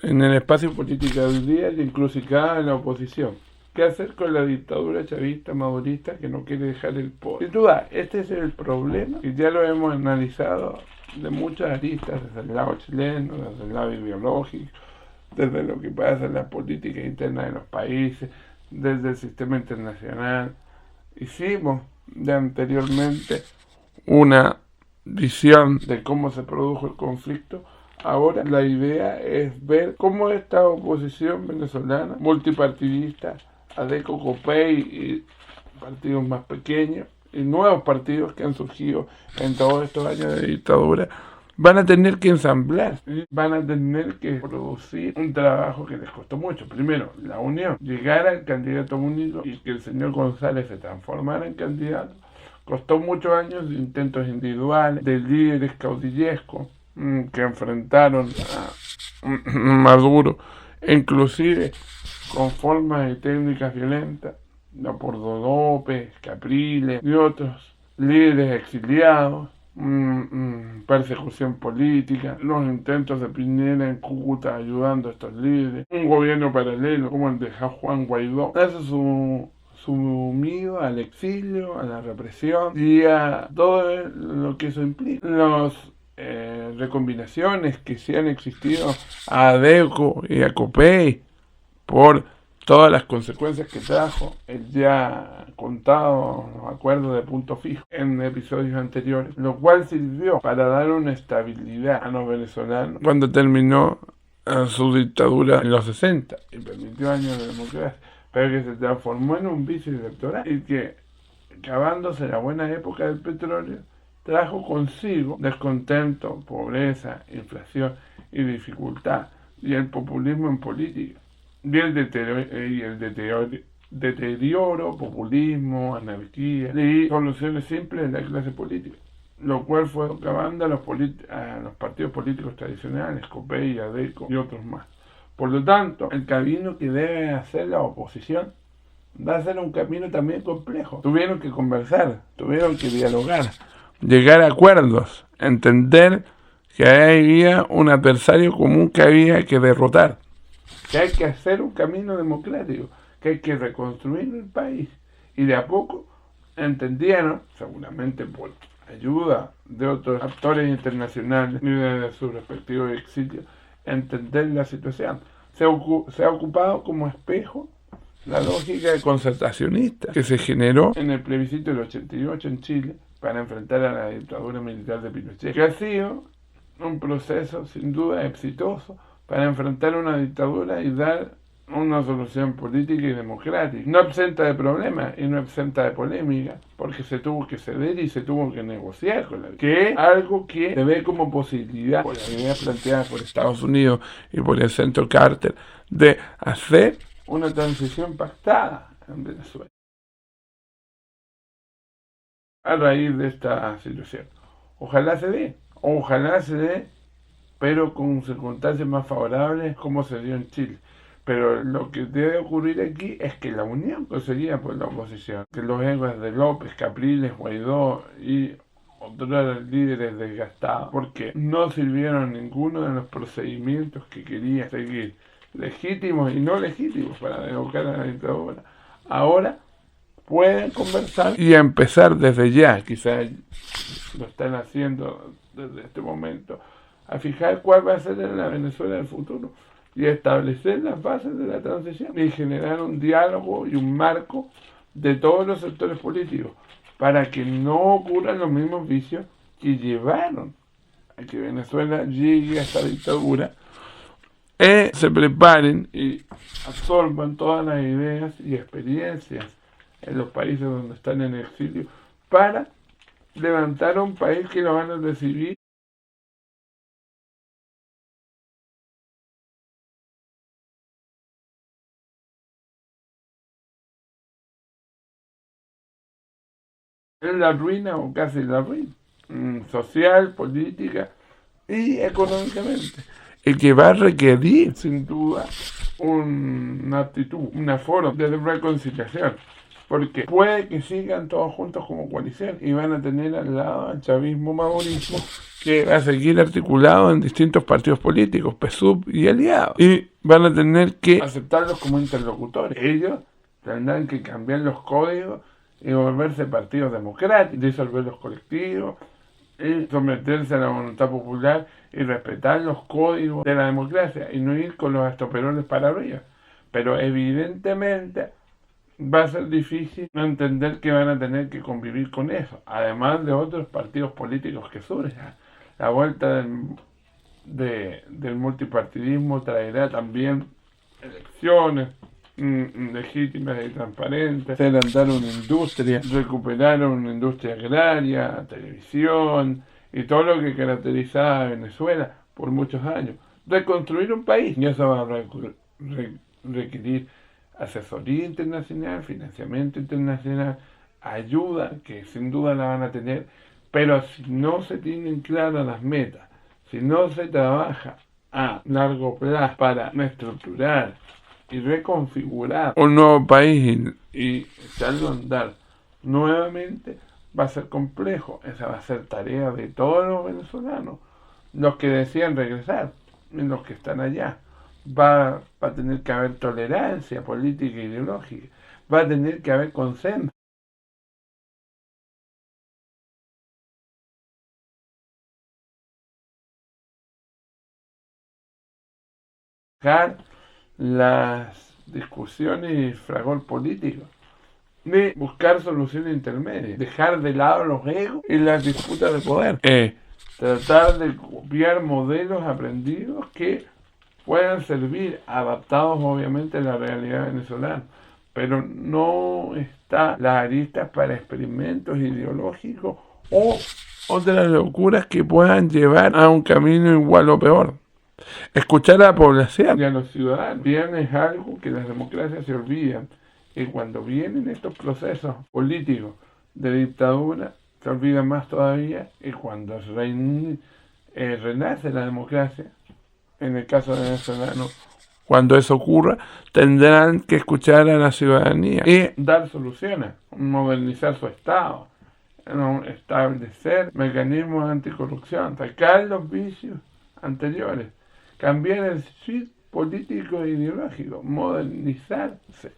en el espacio político del día y encrucijada en la oposición. ¿Qué hacer con la dictadura chavista madurista que no quiere dejar el poder? Sin duda, este es el problema y ya lo hemos analizado de muchas aristas, desde el lado chileno, desde el lado ideológico, desde lo que pasa en la política interna de los países, desde el sistema internacional. Hicimos ya anteriormente una visión de cómo se produjo el conflicto. Ahora la idea es ver cómo esta oposición venezolana, multipartidista, ADECO, COPEI y partidos más pequeños, y nuevos partidos que han surgido en todos estos años de dictadura, van a tener que ensamblar, van a tener que producir un trabajo que les costó mucho. Primero, la unión, llegar al candidato único y que el señor González se transformara en candidato. Costó muchos años de intentos individuales, de líderes caudillescos que enfrentaron a Maduro, inclusive con formas y técnicas violentas, Leopoldo López, Capriles y otros líderes exiliados, persecución política, los intentos de Piñera en Cúcuta ayudando a estos líderes, un gobierno paralelo como el de Juan Guaidó, eso sumido al exilio, a la represión y a todo lo que eso implica. Las recombinaciones que sí han existido a ADECO y a COPEI por todas las consecuencias que trajo el ya contado acuerdo de punto fijo en episodios anteriores, lo cual sirvió para dar una estabilidad a los venezolanos cuando terminó su dictadura en los 60 y permitió años de democracia, pero que se transformó en un vicio electoral y que, acabándose la buena época del petróleo, trajo consigo descontento, pobreza, inflación y dificultad, y el populismo en política, y el deterioro, populismo, anarquía y soluciones simples de la clase política, lo cual fue acabando a los partidos políticos tradicionales, COPEI, ADECO y otros más. Por lo tanto, el camino que debe hacer la oposición va a ser un camino también complejo. Tuvieron que conversar, tuvieron que dialogar, llegar a acuerdos, entender que había un adversario común que había que derrotar, que hay que hacer un camino democrático, que hay que reconstruir el país. Y de a poco entendieron, seguramente por ayuda de otros actores internacionales y de sus respectivos exilios, entender la situación. Se ha ocupado como espejo la lógica concertacionista que se generó en el plebiscito del 88 en Chile para enfrentar a la dictadura militar de Pinochet, que ha sido un proceso sin duda exitoso para enfrentar una dictadura y dar una solución política y democrática, no exenta de problemas y no exenta de polémica, porque se tuvo que ceder y se tuvo que negociar con la que es algo que se ve como posibilidad por la idea planteada por Estados Unidos y por el Centro Carter de hacer una transición pactada en Venezuela a raíz de esta situación. Ojalá se dé, pero con circunstancias más favorables como se dio en Chile. Pero lo que debe ocurrir aquí es que la unión conseguida por la oposición, que los egos de López, Capriles, Guaidó y otros líderes desgastados, porque no sirvieron ninguno de los procedimientos que quería seguir, legítimos y no legítimos, para derrocar a la dictadura, ahora pueden conversar y empezar desde ya, quizás lo están haciendo desde este momento, a fijar cuál va a ser la Venezuela del futuro y establecer las bases de la transición y generar un diálogo y un marco de todos los sectores políticos para que no ocurran los mismos vicios que llevaron a que Venezuela llegue a esta dictadura. Se preparen y absorban todas las ideas y experiencias en los países donde están en exilio para levantar a un país que lo van a recibir en la ruina o casi la ruina, social, política y económicamente, y que va a requerir sin duda una actitud, una forma de reconciliación porque puede que sigan todos juntos como coalición y van a tener al lado al chavismo-madurismo, que va a seguir articulado en distintos partidos políticos, PSUV y aliados, y van a tener que aceptarlos como interlocutores. Ellos tendrán que cambiar los códigos y volverse partidos democráticos, disolver los colectivos y someterse a la voluntad popular y respetar los códigos de la democracia y no ir con los estoperoles para arriba. Pero evidentemente va a ser difícil no entender que van a tener que convivir con eso, además de otros partidos políticos que surjan. La vuelta del multipartidismo traerá también elecciones legítimas y transparentes, hacer andar una industria, recuperar una industria agraria, televisión y todo lo que caracterizaba a Venezuela por muchos años. Reconstruir un país, y eso va a requerir asesoría internacional, financiamiento internacional, ayuda, que sin duda la van a tener, pero si no se tienen claras las metas, si no se trabaja a largo plazo para reestructurar y reconfigurar un nuevo país y echarlo a andar nuevamente, va a ser complejo. Esa va a ser tarea de todos los venezolanos, los que decían regresar y los que están allá. Va a tener que haber tolerancia política e ideológica, va a tener que haber consenso. Las discusiones y fragor político, de buscar soluciones intermedias, dejar de lado los egos y las disputas de poder, tratar de copiar modelos aprendidos que puedan servir, adaptados obviamente a la realidad venezolana, pero no está las aristas para experimentos ideológicos o otras locuras que puedan llevar a un camino igual o peor. Escuchar a la población y a los ciudadanos bien es algo que las democracias se olvidan, y cuando vienen estos procesos políticos de dictadura se olvidan más todavía, y cuando renace la democracia, en el caso de venezolano, cuando eso ocurra, tendrán que escuchar a la ciudadanía y dar soluciones, modernizar su Estado, establecer mecanismos anticorrupción, sacar los vicios anteriores, cambiar el switch político e ideológico, modernizarse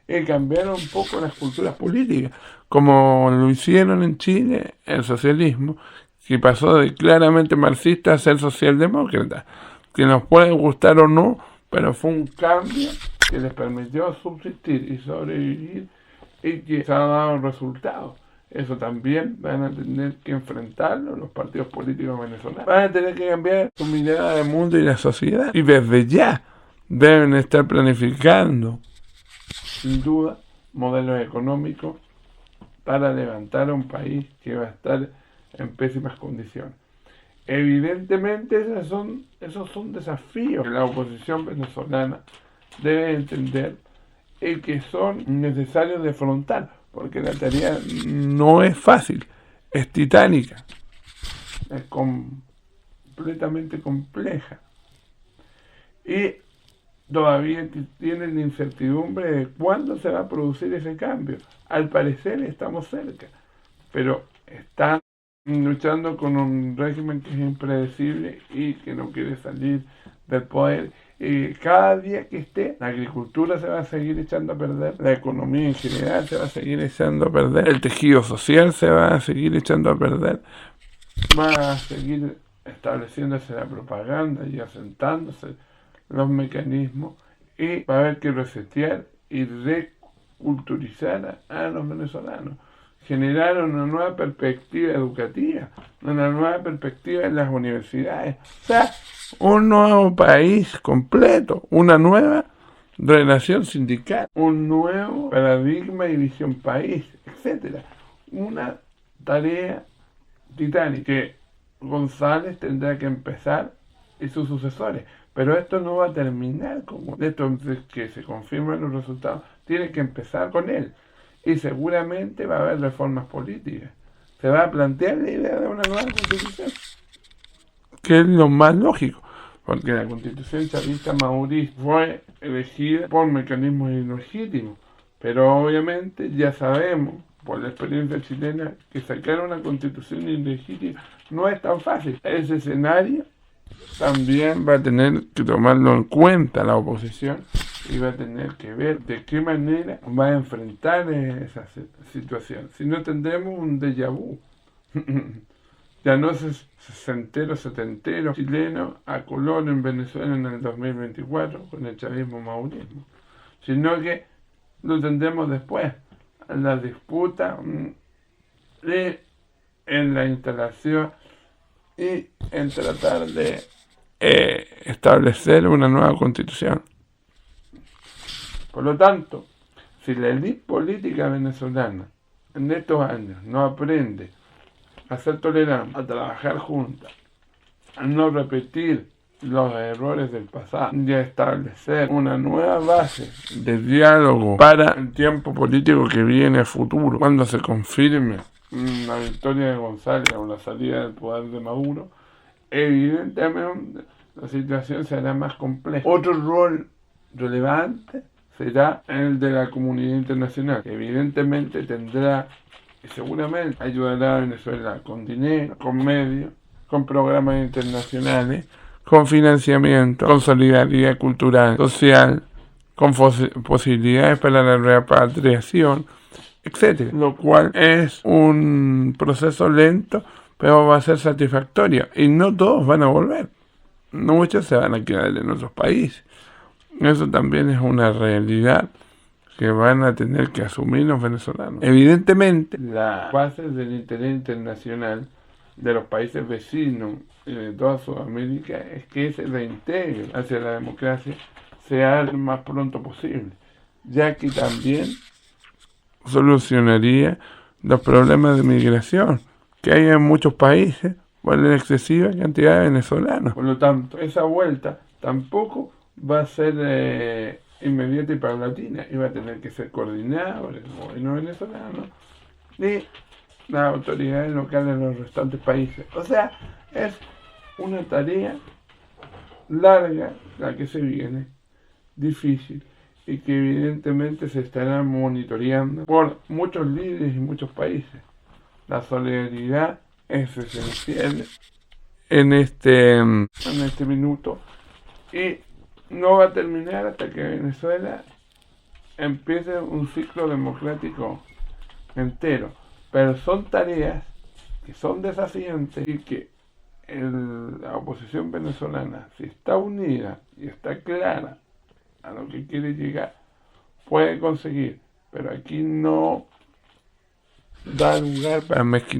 y cambiar un poco las culturas políticas, como lo hicieron en Chile el socialismo, que pasó de claramente marxista a ser socialdemócrata, que nos puede gustar o no, pero fue un cambio que les permitió subsistir y sobrevivir y que se ha dado resultados. Eso también van a tener que enfrentarlo los partidos políticos venezolanos. Van a tener que cambiar su mirada del mundo y la sociedad. Y desde ya deben estar planificando, sin duda, modelos económicos para levantar a un país que va a estar en pésimas condiciones. Evidentemente esos son desafíos que la oposición venezolana debe entender y que son necesarios de afrontar, porque la tarea no es fácil, es titánica, es completamente compleja y todavía tienen la incertidumbre de cuándo se va a producir ese cambio. Al parecer estamos cerca, pero están luchando con un régimen que es impredecible y que no quiere salir del poder. Y cada día que esté, la agricultura se va a seguir echando a perder, la economía en general se va a seguir echando a perder, el tejido social se va a seguir echando a perder, va a seguir estableciéndose la propaganda y asentándose los mecanismos, y va a haber que resetear y reculturizar a los venezolanos, generar una nueva perspectiva educativa, una nueva perspectiva en las universidades, o sea, un nuevo país completo, una nueva relación sindical, un nuevo paradigma y visión país, etcétera. Una tarea titánica que González tendrá que empezar y sus sucesores, pero esto no va a terminar como esto, que se confirman los resultados, tiene que empezar con él. Y seguramente va a haber reformas políticas. Se va a plantear la idea de una nueva constitución, que es lo más lógico, porque la constitución chavista maurista fue elegida por mecanismos ilegítimos, Pero obviamente ya sabemos, por la experiencia chilena, que sacar una constitución ilegítima no es tan fácil. Ese escenario también va a tener que tomarlo en cuenta la oposición y va a tener que ver de qué manera va a enfrentar esa situación. Si no, tendremos un déjà vu. Ya no es sesentero, setentero chileno a color en Venezuela en el 2024 con el chavismo-maurismo, sino que lo tendremos después, en la disputa y en la instalación y en tratar de establecer una nueva constitución. Por lo tanto, si la élite política venezolana en estos años no aprende a ser tolerante, a trabajar juntas, a no repetir los errores del pasado y a establecer una nueva base de diálogo para el tiempo político que viene a futuro, cuando se confirme la victoria de González o la salida del poder de Maduro, evidentemente la situación será más compleja. Otro rol relevante será el de la comunidad internacional, que evidentemente tendrá y seguramente ayudará a Venezuela con dinero, con medios, con programas internacionales, con financiamiento, con solidaridad cultural, social, con posibilidades para la repatriación, etc. Lo cual es un proceso lento, pero va a ser satisfactorio. Y no todos van a volver. Muchos se van a quedar en otros países. Eso también es una realidad que van a tener que asumir los venezolanos. Evidentemente, las bases del interés internacional de los países vecinos y de toda Sudamérica es que se reintegre hacia la democracia sea lo más pronto posible, ya que también solucionaría los problemas de migración que hay en muchos países por la excesiva cantidad de venezolanos. Por lo tanto, esa vuelta tampoco va a ser inmediata y paulatina, y va a tener que ser coordinada por el gobierno venezolano y las autoridades locales de los restantes países. O sea, es una tarea larga la que se viene, difícil, y que evidentemente se estará monitoreando por muchos líderes y muchos países. La solidaridad es esencial en este minuto, y no va a terminar hasta que Venezuela empiece un ciclo democrático entero. Pero son tareas que son desafiantes y que la oposición venezolana, si está unida y está clara a lo que quiere llegar, puede conseguir. Pero aquí no da lugar para mezquinar.